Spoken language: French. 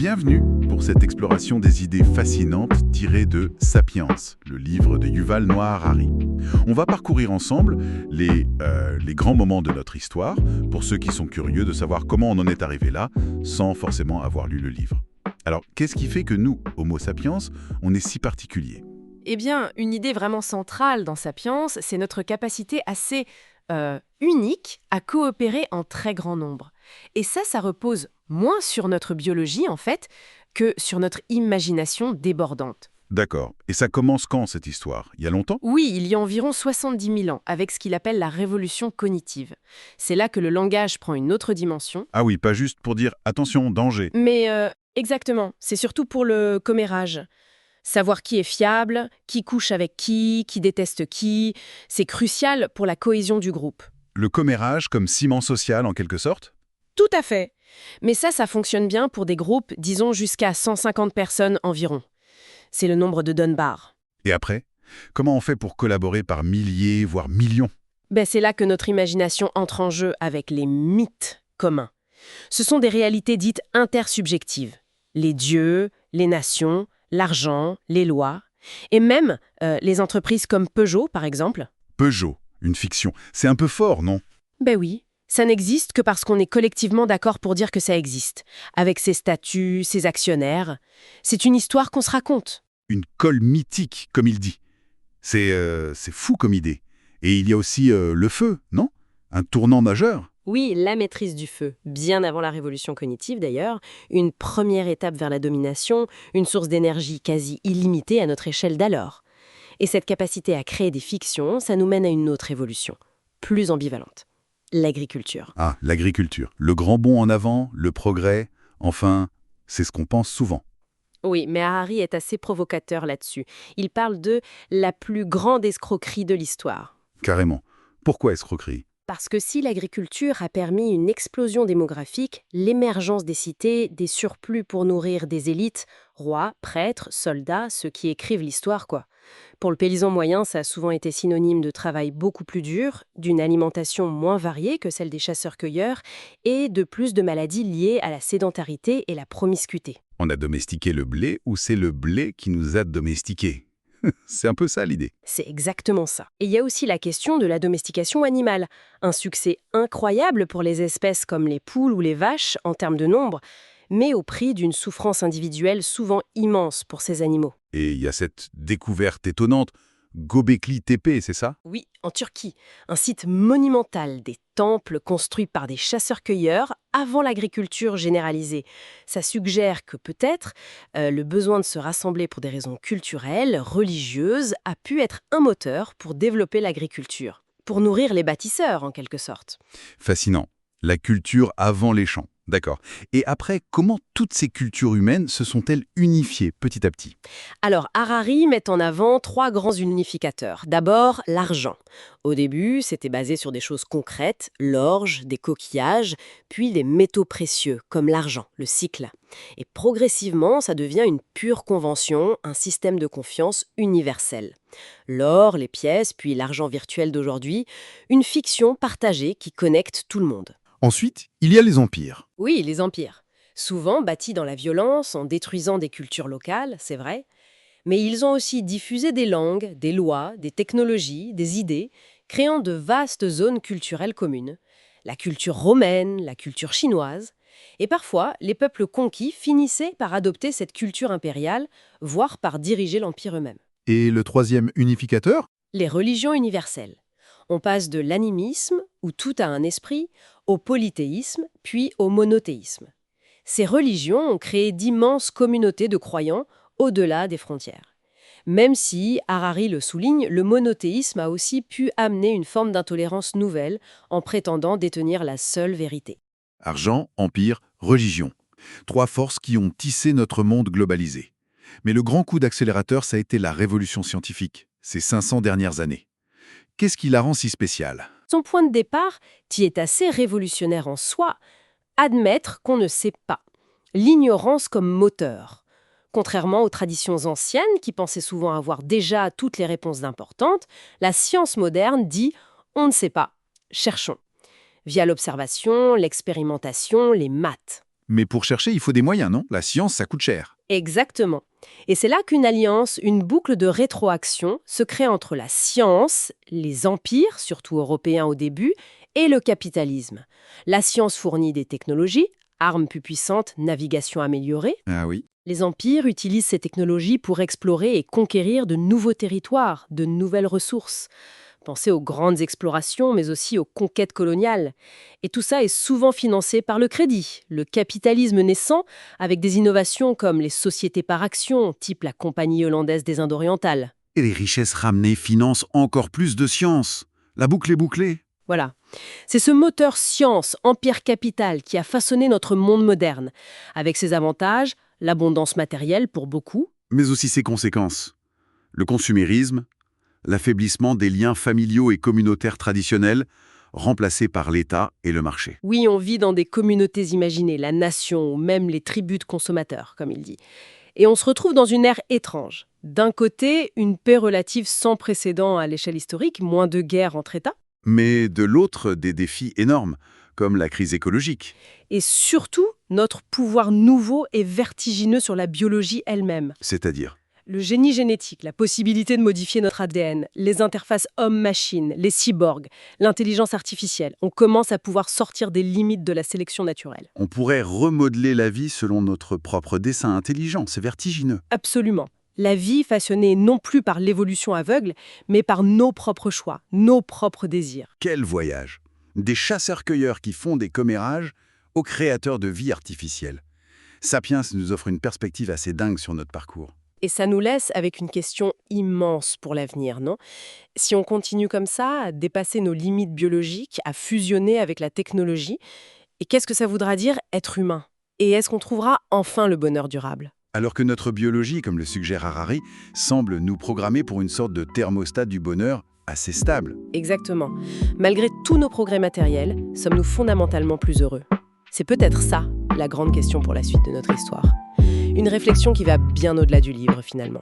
Bienvenue pour cette exploration des idées fascinantes tirées de Sapiens, le livre de Yuval Noah Harari. On va parcourir ensemble les grands moments de notre histoire, pour ceux qui sont curieux de savoir comment on en est arrivé là, sans forcément avoir lu le livre. Alors, qu'est-ce qui fait que nous, Homo sapiens, on est si particuliers ? Eh bien, une idée vraiment centrale dans Sapiens, c'est notre capacité assez unique à coopérer en très grand nombre. Et ça repose moins sur notre biologie, en fait, que sur notre imagination débordante. D'accord. Et ça commence quand, cette histoire ? Il y a longtemps ? Oui, il y a environ 70 000 ans, avec ce qu'il appelle la révolution cognitive. C'est là que le langage prend une autre dimension. Ah oui, pas juste pour dire « attention, danger ». Mais exactement, c'est surtout pour le commérage. Savoir qui est fiable, qui couche avec qui déteste qui, c'est crucial pour la cohésion du groupe. Le commérage comme ciment social, en quelque sorte ? Tout à fait. Mais ça fonctionne bien pour des groupes, disons jusqu'à 150 personnes environ. C'est le nombre de Dunbar. Et après ? Comment on fait pour collaborer par milliers, voire millions ? C'est là que notre imagination entre en jeu avec les mythes communs. Ce sont des réalités dites intersubjectives. Les dieux, les nations, l'argent, les lois, et même les entreprises comme Peugeot, par exemple. Peugeot, une fiction. C'est un peu fort, non ? Oui, ça n'existe que parce qu'on est collectivement d'accord pour dire que ça existe, avec ses statuts, ses actionnaires. C'est une histoire qu'on se raconte. Une colle mythique, comme il dit. C'est fou comme idée. Et il y a aussi le feu, non ? Un tournant majeur. Oui, la maîtrise du feu, bien avant la révolution cognitive d'ailleurs, une première étape vers la domination, une source d'énergie quasi illimitée à notre échelle d'alors. Et cette capacité à créer des fictions, ça nous mène à une autre évolution, plus ambivalente. L'agriculture. Ah, l'agriculture. Le grand bond en avant, le progrès, enfin, c'est ce qu'on pense souvent. Oui, mais Harari est assez provocateur là-dessus. Il parle de la plus grande escroquerie de l'histoire. Carrément. Pourquoi escroquerie ? Parce que si l'agriculture a permis une explosion démographique, l'émergence des cités, des surplus pour nourrir des élites, rois, prêtres, soldats, ceux qui écrivent l'histoire, quoi. Pour le paysan moyen, ça a souvent été synonyme de travail beaucoup plus dur, d'une alimentation moins variée que celle des chasseurs-cueilleurs, et de plus de maladies liées à la sédentarité et la promiscuité. On a domestiqué le blé ou c'est le blé qui nous a domestiqués ? C'est un peu ça l'idée. C'est exactement ça. Et il y a aussi la question de la domestication animale. Un succès incroyable pour les espèces comme les poules ou les vaches en termes de nombre, mais au prix d'une souffrance individuelle souvent immense pour ces animaux. Et il y a cette découverte étonnante, Göbekli Tepe, c'est ça ? Oui, en Turquie, un site monumental, des temples construits par des chasseurs-cueilleurs avant l'agriculture généralisée. Ça suggère que peut-être le besoin de se rassembler pour des raisons culturelles, religieuses, a pu être un moteur pour développer l'agriculture, pour nourrir les bâtisseurs en quelque sorte. Fascinant. La culture avant les champs. D'accord. Et après, comment toutes ces cultures humaines se sont-elles unifiées petit à petit ? Alors, Harari met en avant 3 grands unificateurs. D'abord, l'argent. Au début, c'était basé sur des choses concrètes, l'orge, des coquillages, puis des métaux précieux, comme l'argent, le cycle. Et progressivement, ça devient une pure convention, un système de confiance universel. L'or, les pièces, puis l'argent virtuel d'aujourd'hui, une fiction partagée qui connecte tout le monde. Ensuite, il y a les empires. Oui, les empires. Souvent bâtis dans la violence, en détruisant des cultures locales, c'est vrai. Mais ils ont aussi diffusé des langues, des lois, des technologies, des idées, créant de vastes zones culturelles communes. La culture romaine, la culture chinoise. Et parfois, les peuples conquis finissaient par adopter cette culture impériale, voire par diriger l'empire eux-mêmes. Et le troisième unificateur ? Les religions universelles. On passe de l'animisme, où tout a un esprit, au polythéisme, puis au monothéisme. Ces religions ont créé d'immenses communautés de croyants au-delà des frontières. Même si, Harari le souligne, le monothéisme a aussi pu amener une forme d'intolérance nouvelle en prétendant détenir la seule vérité. Argent, empire, religion. 3 forces qui ont tissé notre monde globalisé. Mais le grand coup d'accélérateur, ça a été la révolution scientifique, ces 500 dernières années. Qu'est-ce qui la rend si spéciale ? Son point de départ, qui est assez révolutionnaire en soi, admettre qu'on ne sait pas. L'ignorance comme moteur. Contrairement aux traditions anciennes qui pensaient souvent avoir déjà toutes les réponses importantes, la science moderne dit « on ne sait pas, cherchons ». Via l'observation, l'expérimentation, les maths. Mais pour chercher, il faut des moyens, non? La science, ça coûte cher. Exactement. Et c'est là qu'une alliance, une boucle de rétroaction, se crée entre la science, les empires, surtout européens au début, et le capitalisme. La science fournit des technologies, armes plus puissantes, navigation améliorée. Ah oui. Les empires utilisent ces technologies pour explorer et conquérir de nouveaux territoires, de nouvelles ressources. Pensez aux grandes explorations, mais aussi aux conquêtes coloniales. Et tout ça est souvent financé par le crédit, le capitalisme naissant, avec des innovations comme les sociétés par action, type la Compagnie hollandaise des Indes orientales. Et les richesses ramenées financent encore plus de science. La boucle est bouclée. Voilà. C'est ce moteur science, empire capital, qui a façonné notre monde moderne, avec ses avantages, l'abondance matérielle pour beaucoup. Mais aussi ses conséquences. Le consumérisme, l'affaiblissement des liens familiaux et communautaires traditionnels, remplacés par l'État et le marché. Oui, on vit dans des communautés imaginées, la nation ou même les tribus de consommateurs, comme il dit. Et on se retrouve dans une ère étrange. D'un côté, une paix relative sans précédent à l'échelle historique, moins de guerres entre États. Mais de l'autre, des défis énormes, comme la crise écologique. Et surtout, notre pouvoir nouveau et vertigineux sur la biologie elle-même. C'est-à-dire, Le génie génétique, la possibilité de modifier notre ADN, les interfaces homme-machine, les cyborgs, l'intelligence artificielle. On commence à pouvoir sortir des limites de la sélection naturelle. on pourrait remodeler la vie selon notre propre dessein intelligent. C'est vertigineux. Absolument. La vie façonnée non plus par l'évolution aveugle, mais par nos propres choix, nos propres désirs. Quel voyage! Des chasseurs-cueilleurs qui font des commérages aux créateurs de vie artificielle. Sapiens nous offre une perspective assez dingue sur notre parcours. Et ça nous laisse avec une question immense pour l'avenir, non? Si on continue comme ça, à dépasser nos limites biologiques, à fusionner avec la technologie, et qu'est-ce que ça voudra dire être humain? Et est-ce qu'on trouvera enfin le bonheur durable? Alors que notre biologie, comme le suggère Harari, semble nous programmer pour une sorte de thermostat du bonheur assez stable. Exactement. Malgré tous nos progrès matériels, sommes-nous fondamentalement plus heureux? C'est peut-être ça, la grande question pour la suite de notre histoire. Une réflexion qui va bien au-delà du livre, finalement.